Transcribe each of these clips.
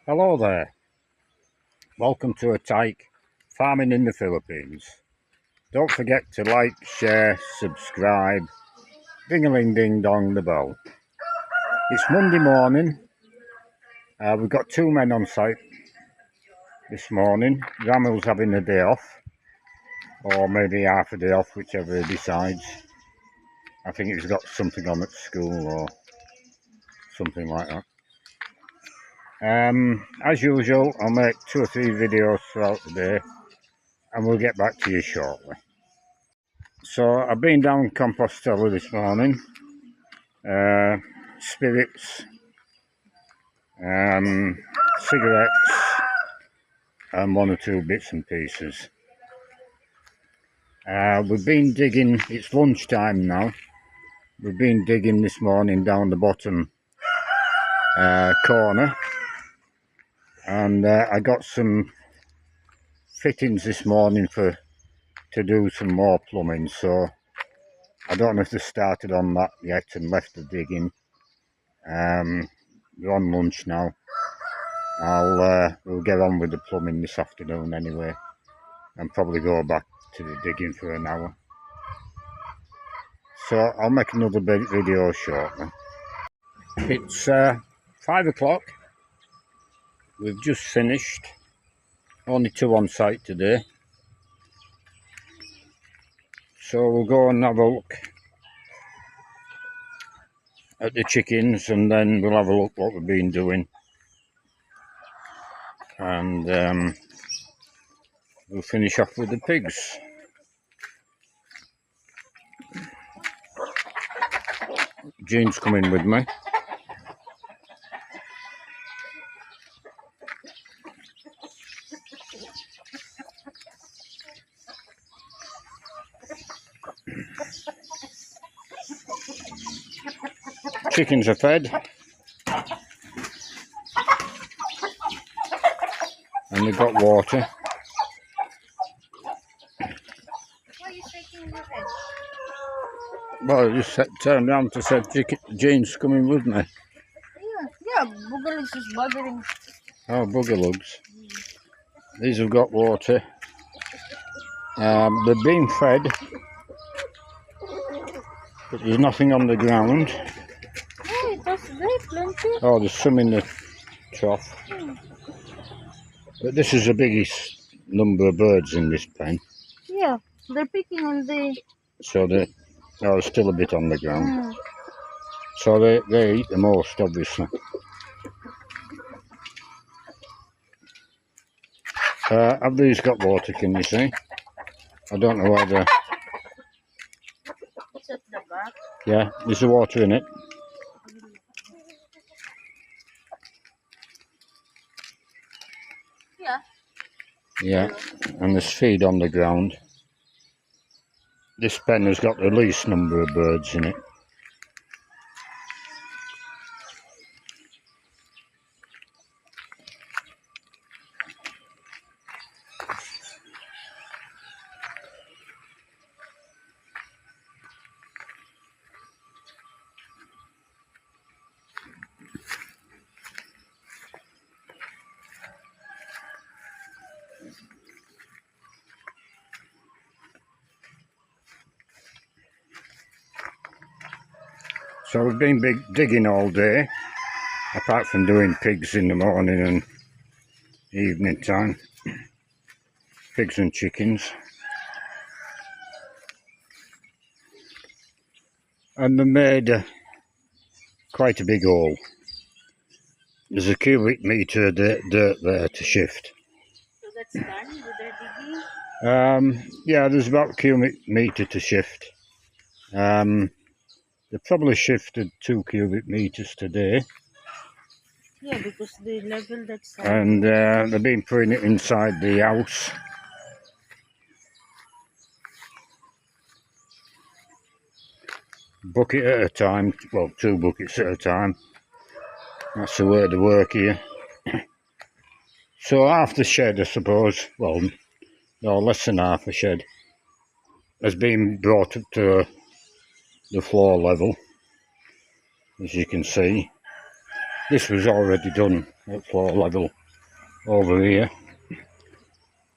Hello there, welcome to a Tyke Farming in the Philippines. Don't forget to like, share, subscribe, ding-a-ling-ding-dong the bell. It's Monday morning, we've got two men on site this morning. Ramil's having a day off, or maybe half a day off, whichever he decides. I think he's got something on at school or something like that. As usual, I'll make 2 or 3 videos throughout the day and we'll get back to you shortly. So I've been down Compostela this morning, spirits, cigarettes and 1 or 2 bits and pieces. We've been digging, it's lunchtime now, we've been digging this morning down the bottom corner, and I got some fittings this morning to do some more plumbing, so I don't know if they started on that yet and left the digging. We're on lunch now. We'll get on with the plumbing this afternoon anyway, and probably go back to the digging for an hour. So I'll make another video shortly. It's 5 o'clock. We've just finished. Only 2 on site today. So we'll go and have a look at the chickens, and then we'll have a look what we've been doing, and we'll finish off with the pigs. Jean's coming with me. Chickens are fed and they've got water. Why are you shaking your head? Well, I just turned around to say Jean's coming with me. Yeah, Booger is just bothering. Oh, boogalugs. These have got water. They're being fed, but there's nothing on the ground. Oh, it was there plenty. Oh, there's some in the trough. But this is the biggest number of birds in this pen. Yeah, they're picking on the... So there's still a bit on the ground. So they eat the most, obviously. Have these got water, can you see? I don't know whether... It's at the back. Yeah, there's water in it. Yeah. Yeah, and there's feed on the ground. This pen has got the least number of birds in it. So we've been digging all day, apart from doing pigs in the morning and evening time. Pigs and chickens. And they made quite a big hole. There's a cubic metre of dirt there to shift. So that's done with their digging? Yeah, there's about a cubic metre to shift. They probably shifted 2 cubic metres today. Yeah, because they leveled that side. And they've been putting it inside the house. Bucket at a time, well, 2 buckets at a time. That's the way they work here. So half the shed, I suppose, well, no, less than half a shed, has been brought up to the floor level, as you can see. This was already done at floor level over here,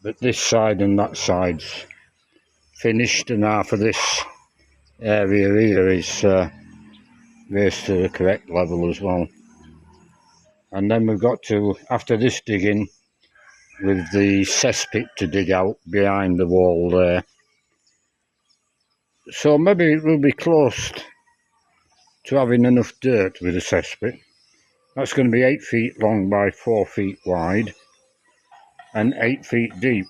but this side and that side's finished, and half of this area here is raised to the correct level as well. And then we've got to, after this digging, with the cesspit to dig out behind the wall there. So maybe it will be close to having enough dirt with the cesspit. That's going to be 8 feet long by 4 feet wide and 8 feet deep.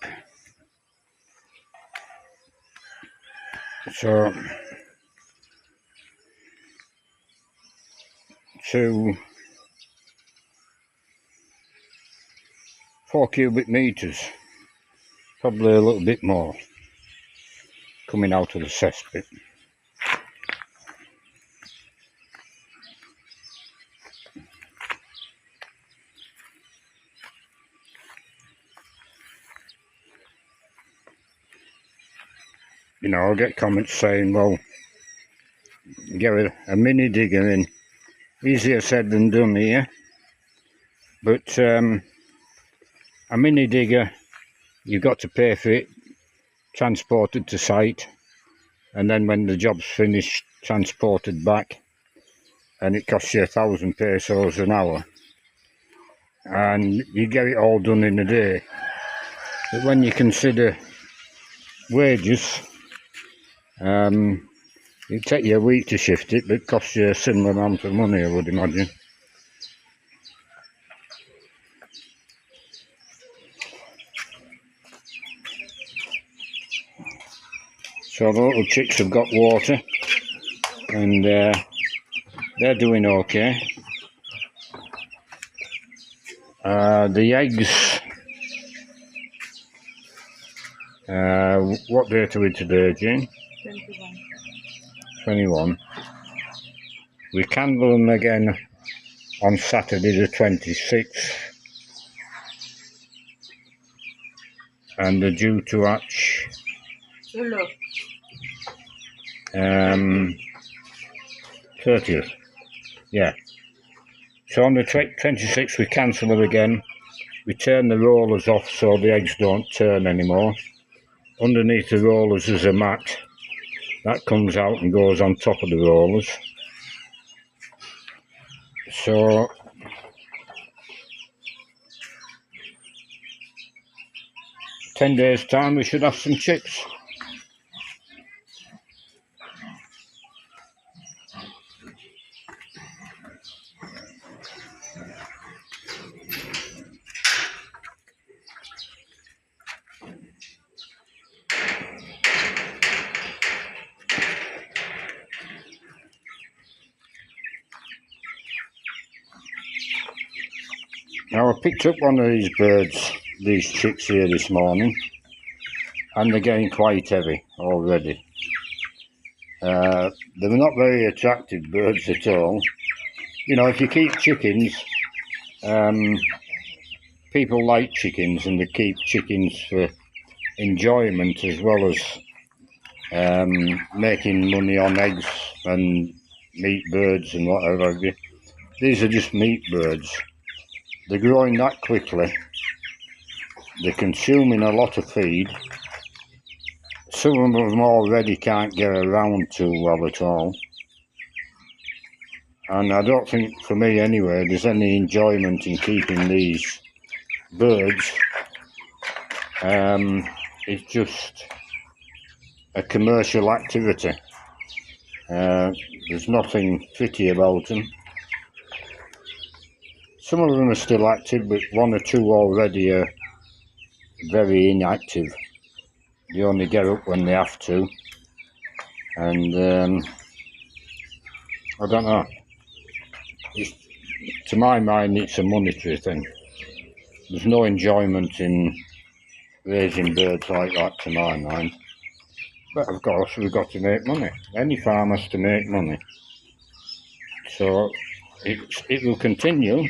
So to 4 cubic meters, probably a little bit more coming out of the cesspit. You know, I'll get comments saying, well, get a mini digger in. Easier said than done here. But a mini digger, you've got to pay for it, transported to site, and then when the job's finished, transported back, and it costs you 1,000 pesos an hour. And you get it all done in a day. But when you consider wages, it'd take you a week to shift it, but it costs you a similar amount of money, I would imagine. So the little chicks have got water, and they're doing okay. The eggs, what date are we today, Jean? 21. We candle them again on Saturday the 26th, and they're due to hatch 30th. Yeah. So on the 26th we cancel them again. We turn the rollers off so the eggs don't turn anymore. Underneath the rollers is a mat that comes out and goes on top of the rollers. So in 10 days time we should have some chicks. Now I picked up one of these birds, these chicks here this morning, and they're getting quite heavy already. They're not very attractive birds at all. You know, if you keep chickens, people like chickens, and they keep chickens for enjoyment as well as making money on eggs and meat birds and whatever. These are just meat birds. They're growing that quickly. They're consuming a lot of feed. Some of them already can't get around too well at all. And I don't think, for me anyway, there's any enjoyment in keeping these birds. It's just a commercial activity. There's nothing pretty about them. Some of them are still active, but 1 or 2 already are very inactive. They only get up when they have to. And I don't know. To my mind, it's a monetary thing. There's no enjoyment in raising birds like that, to my mind. But of course, we've got to make money. Any farm has to make money. So it will continue,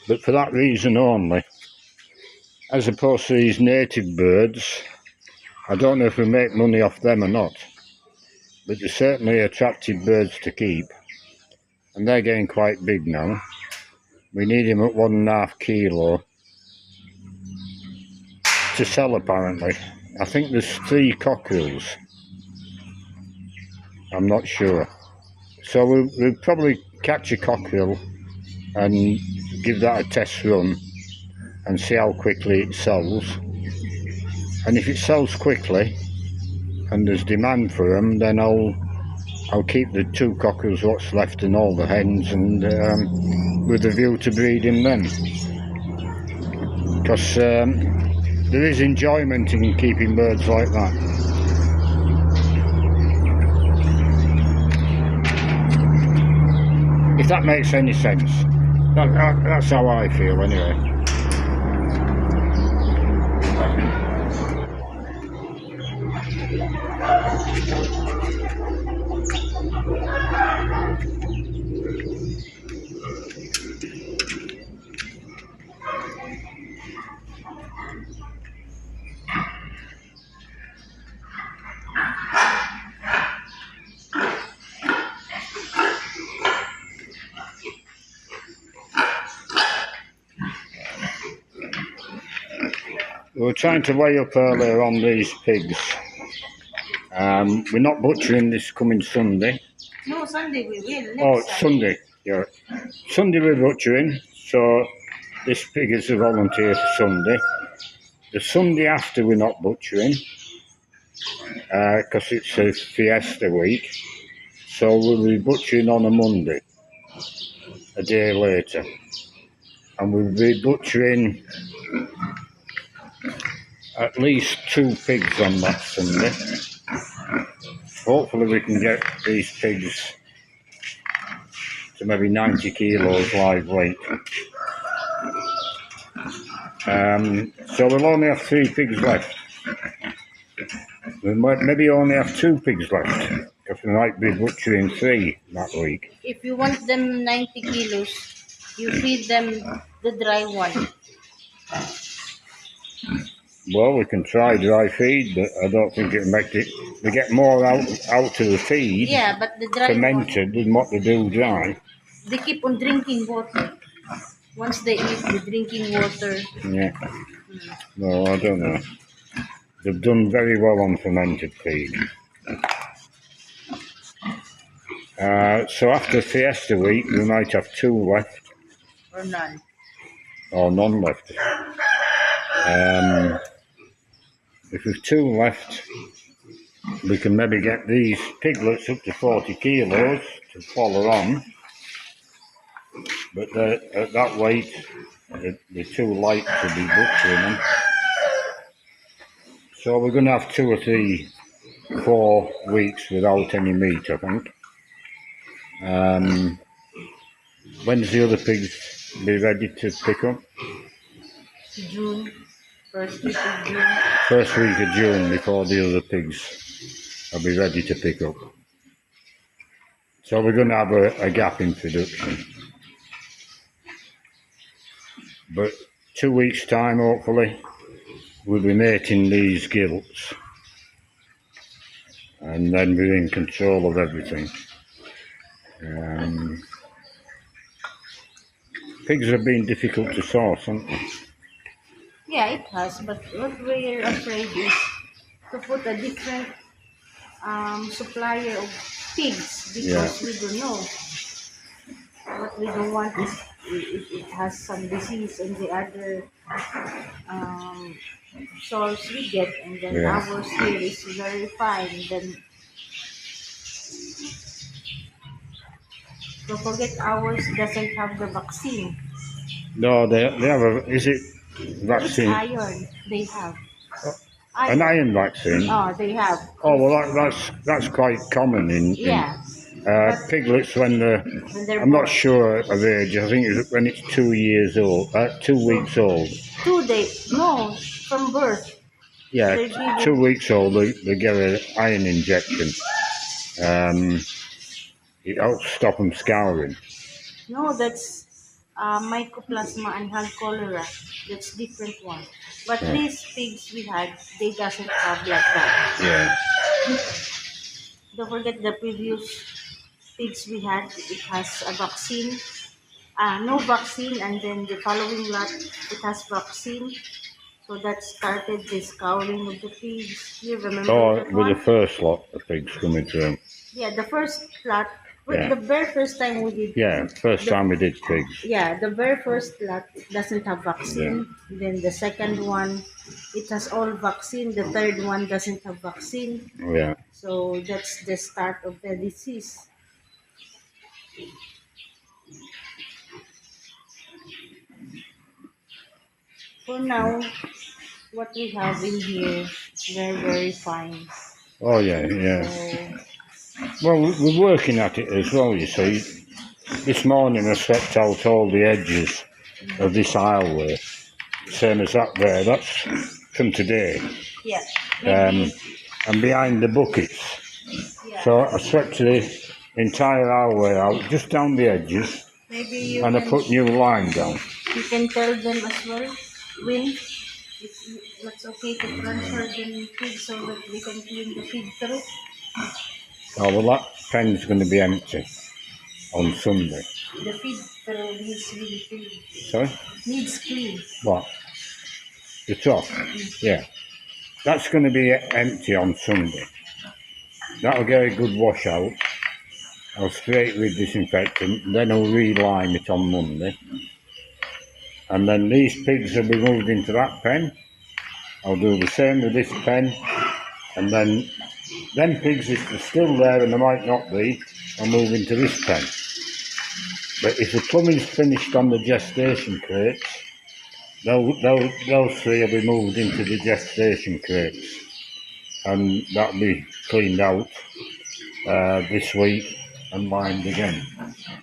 but for that reason only. As opposed to these native birds, I don't know if we make money off them or not, but they're certainly attractive birds to keep, and they're getting quite big now. We need him at 1.5 kilo to sell apparently. I think there's 3 cockerels. I'm not sure. So we'll probably catch a cockerel and give that a test run and see how quickly it sells. And if it sells quickly and there's demand for them, then I'll keep the 2 cockerels what's left and all the hens, and with a view to breeding them. Because there is enjoyment in keeping birds like that. If that makes any sense. That's how I feel anyway. We were trying to weigh up earlier on these pigs. We're not butchering this coming Sunday. No, Sunday we will. Oh, it's Sunday. Yeah. Sunday we're butchering, so this pig is a volunteer for Sunday. The Sunday after we're not butchering, because it's a fiesta week. So we'll be butchering on a Monday, a day later. And we'll be butchering at least 2 pigs on that Sunday. Hopefully we can get these pigs to maybe 90 kilos live weight. So we'll only have 3 pigs left. We might maybe only have 2 pigs left, because we might be butchering 3 that week. If you want them 90 kilos, you feed them the dry one. Well, we can try dry feed, but I don't think it'll make it. They get more out of the feed, Yeah, but the dry fermented, than what they do dry. They keep on drinking water. Once they eat the drinking water. Yeah. No, I don't know. They've done very well on fermented feed. So after Fiesta week, we might have 2 left. Or none. Or none left. If we've 2 left, we can maybe get these piglets up to 40 kilos to follow on. But at that weight, they're too light to be butchering them. So we're going to have 2 or 3, 4 weeks without any meat, I think. When's the other pigs be ready to pick up? June. First week of June. First week of June, before the other pigs will be ready to pick up. So we're going to have a gap in production. But 2 weeks' time, hopefully, we'll be mating these gilts. And then we're in control of everything. Pigs have been difficult to source, haven't they? Yeah, it has. But what we're afraid is to put a different supplier of pigs, because we don't know. What we don't want is if it has some disease and the other source we get, and then ours here is very fine. Then don't forget, ours doesn't have the vaccine. No, they have a, is it vaccine? It's iron they have. An iron vaccine? Oh, they have. Oh, well, that's quite common in piglets when they're I'm not sure of age. I think it's when it's 2 years old, 2 weeks old. 2 days? No, from birth. Yeah, 2 weeks old, they get an iron injection. It helps stop them scouring. No, that's mycoplasma and hand cholera. That's different one. But these pigs we had, they doesn't have like that. Yeah. Don't forget the previous pigs we had, it has a vaccine. No vaccine, and then the following lot it has vaccine. So that started the scouring of the pigs. You remember Or that with the one? first lot of pigs coming through. Yeah, the first lot. Yeah. The very first time we did Yeah, first the time we did pigs. yeah, the very first lot doesn't have Yeah. vaccine. Then the second one, it has all vaccine. The third one doesn't have vaccine. Yeah. So that's the start of the disease. For now, what we have in here is very, very fine. Oh yeah, yeah. So, Well, we're working at it as well, you see. This morning I swept out all the edges of this aisleway, same as that there. That's from today. yeah, Um, maybe, and behind the buckets. yeah, So I swept the entire aisleway out, just down the edges, maybe you and I can put new line down. you can tell them as well when it's okay to transfer them pigs so that we can clean the pig through. Oh, well, that pen's going to be empty on Sunday. The feed through needs really clean. Sorry? Needs clean. What? The top? Yeah. That's going to be empty on Sunday. That'll get a good wash out. I'll spray it with disinfectant, then I'll relime it on Monday. And then these pigs will be moved into that pen. I'll do the same with this pen. And then them pigs, if they're still there and they might not be, I'll move into this pen. But if the plumbing's finished on the gestation crates, those three will be moved into the gestation crates. And that'll be cleaned out this week and lined again.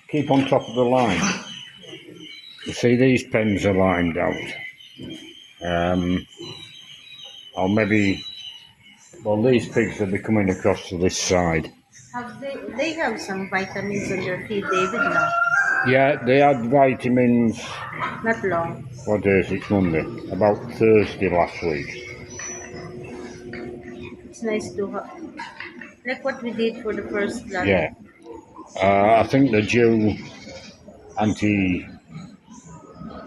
Keep on top of the line. You see, these pens are lined out. I'll maybe, well, these pigs will be coming across to this side. Have they have some vitamins in their feed, David, now? Yeah, they had vitamins, Not long. what day is it, Monday? About Thursday last week. It's nice to have, like what we did for the first lot. Yeah. I think they're due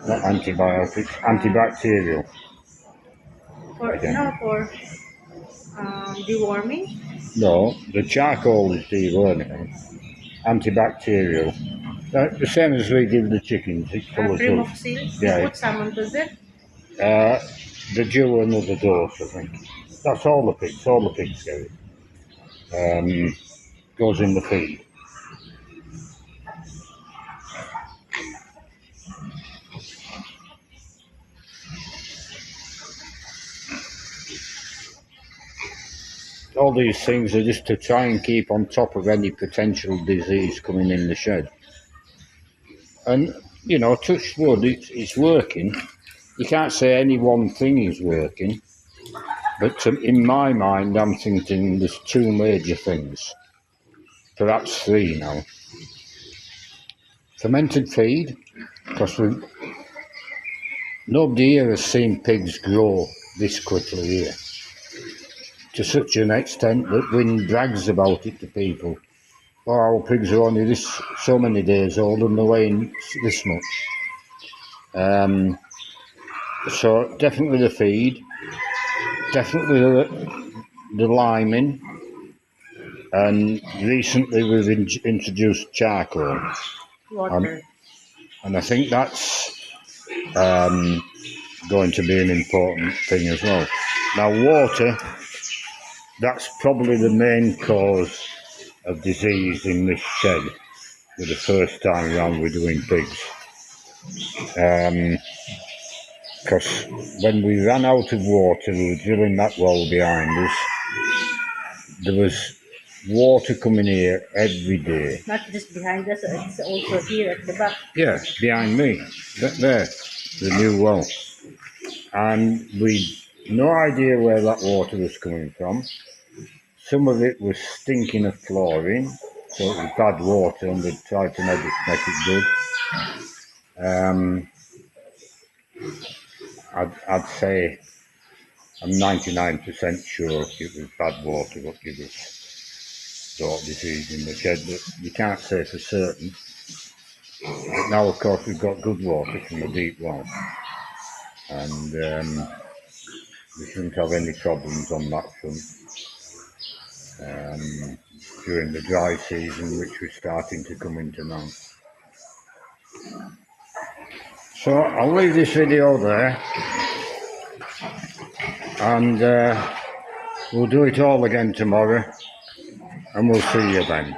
not antibiotics, antibacterial. For Again. no for deworming. No, the charcoal is deworming. Antibacterial. The same as we give the chickens, it's full of good. Primoxil. Yeah. You put some onto that. They're due another dose, I think. That's all the pigs get it. Goes in the feed. All these things are just to try and keep on top of any potential disease coming in the shed. And, you know, touch wood, it's working. You can't say any one thing is working. But in my mind, I'm thinking there's two major things. Perhaps three now. Fermented feed, because nobody here has seen pigs grow this quickly here. To such an extent that wind brags about it to people. Oh, our pigs are only so many days old and they're weighing this much. So definitely the feed, definitely the liming, and recently we've introduced charcoal. Water. And I think that's going to be an important thing as well. Now water, that's probably the main cause of disease in this shed for the first time around we're doing pigs. Because when we ran out of water, we were drilling that well behind us, there was water coming here every day. Not just behind us, it's also here at the back. Yeah, behind me, there, the new well. And we'd no idea where that water was coming from. Some of it was stinking of chlorine, so it was bad water, and we tried to make it good. I'd say I'm 99% sure it was bad water what gave us sort of disease in the shed, but you can't say for certain. But now, of course, we've got good water from the deep well, and we shouldn't have any problems on that front during the dry season, which we're starting to come into now. So I'll leave this video there, and we'll do it all again tomorrow, and we'll see you then.